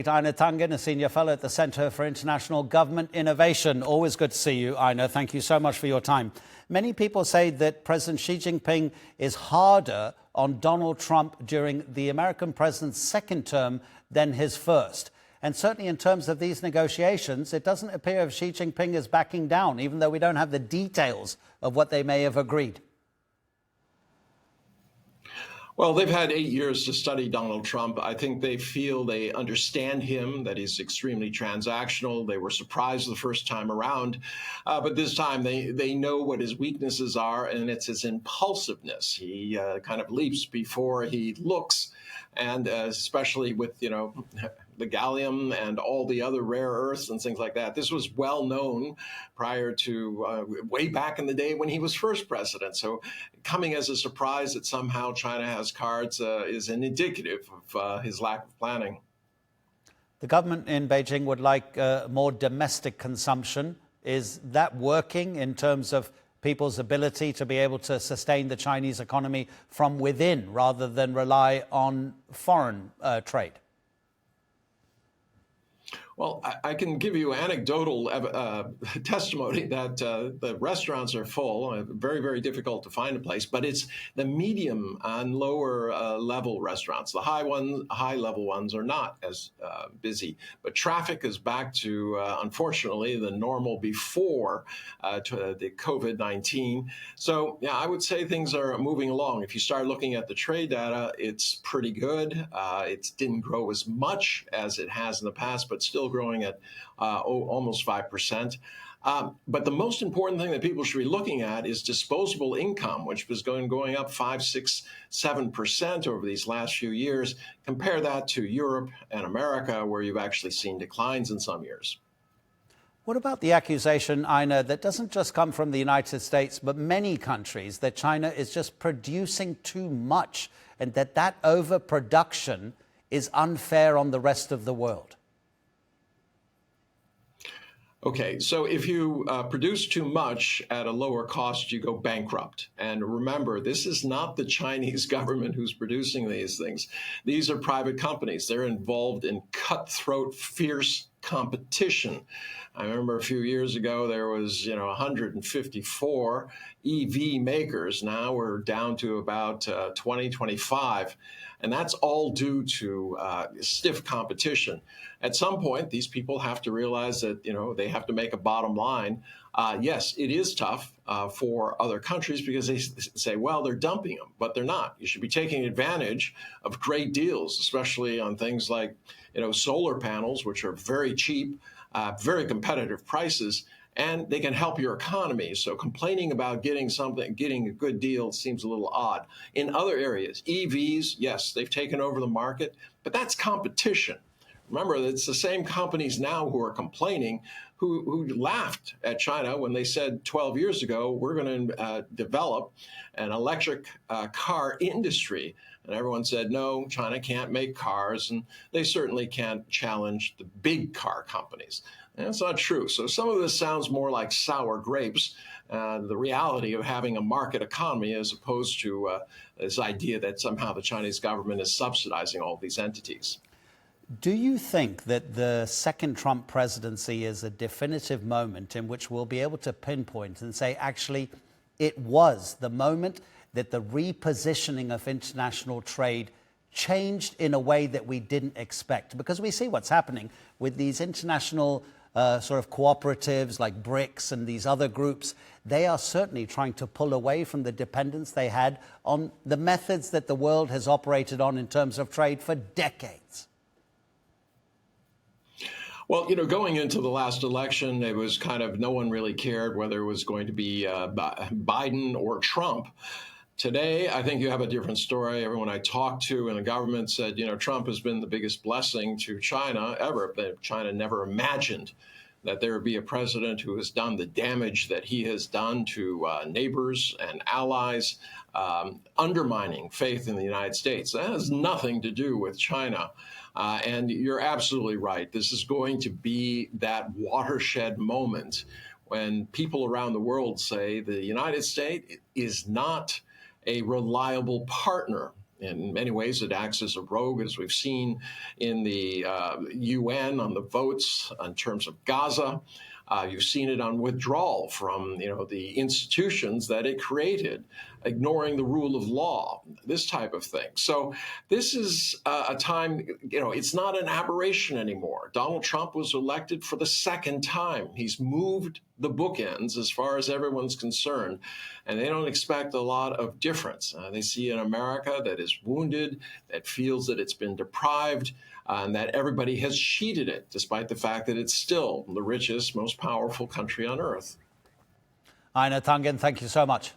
Ina Tangen, a senior fellow at the Center for International Government Innovation. Always good to see you, Ina. Thank you so much for your time. Many people say that President Xi Jinping is harder on Donald Trump during the American president's second term than his first. And certainly in terms of these negotiations, it doesn't appear as Xi Jinping is backing down, even though we don't have the details of what they may have agreed. Well, they've had 8 years to study Donald Trump. I think they feel they understand him, that he's extremely transactional. They were surprised the first time around, but this time they know what his weaknesses are, and it's his impulsiveness. He kind of leaps before he looks, and especially with, the gallium and all the other rare earths and things like that. This was well known prior to way back in the day when he was first president. So coming as a surprise that somehow China has cards is an indicative of his lack of planning. The government in Beijing would like more domestic consumption. Is that working in terms of people's ability to be able to sustain the Chinese economy from within rather than rely on foreign trade? Well, I can give you anecdotal testimony that the restaurants are full. Very, very difficult to find a place, but it's the medium and lower level restaurants. The high level ones are not as busy, but traffic is back to, unfortunately, the normal before the COVID-19. So, yeah, I would say things are moving along. If you start looking at the trade data, it's pretty good. It didn't grow as much as it has in the past, but still growing at almost 5%. But the most important thing that people should be looking at is disposable income, which was going up 5, 6, 7% over these last few years. Compare that to Europe and America, where you've actually seen declines in some years. What about the accusation, Ina, that doesn't just come from the United States, but many countries, that China is just producing too much and that overproduction is unfair on the rest of the world? Okay, so if you produce too much at a lower cost, you go bankrupt. And remember, this is not the Chinese government who's producing these things. These are private companies. They're involved in cutthroat, fierce competition. I remember a few years ago, there was, 154 EV makers. Now we're down to about 20, 25. And that's all due to stiff competition. At some point, these people have to realize that, they have to make a bottom line. Yes, it is tough for other countries because they say, well, they're dumping them, but they're not. You should be taking advantage of great deals, especially on things like, solar panels, which are very cheap, very competitive prices, and they can help your economy. So complaining about getting a good deal seems a little odd. In other areas, EVs, yes, they've taken over the market, but that's competition. Remember, it's the same companies now who are complaining who laughed at China when they said 12 years ago, we're going to develop an electric car industry. And everyone said, no, China can't make cars, and they certainly can't challenge the big car companies. And that's not true. So some of this sounds more like sour grapes, the reality of having a market economy as opposed to this idea that somehow the Chinese government is subsidizing all these entities. Do you think that the second Trump presidency is a definitive moment in which we'll be able to pinpoint and say, actually, it was the moment that the repositioning of international trade changed in a way that we didn't expect? Because we see what's happening with these international sort of cooperatives like BRICS and these other groups. They are certainly trying to pull away from the dependence they had on the methods that the world has operated on in terms of trade for decades. Well, going into the last election, it was kind of no one really cared whether it was going to be Biden or Trump. Today, I think you have a different story. Everyone I talked to in the government said, Trump has been the biggest blessing to China ever. China never imagined that there would be a president who has done the damage that he has done to neighbors and allies, undermining faith in the United States. That has nothing to do with China. And you're absolutely right. This is going to be that watershed moment when people around the world say the United States is not a reliable partner In many ways, it acts as a rogue, as we've seen in the UN on the votes in terms of Gaza. You've seen it on withdrawal from, the institutions that it created, ignoring the rule of law, this type of thing. So this is a time, it's not an aberration anymore. Donald Trump was elected for the second time. He's moved the bookends as far as everyone's concerned, and they don't expect a lot of difference. They see an America that is wounded, that feels that it's been deprived, and that everybody has cheated it, despite the fact that it's still the richest, most powerful country on earth. Einar Tangen, thank you so much.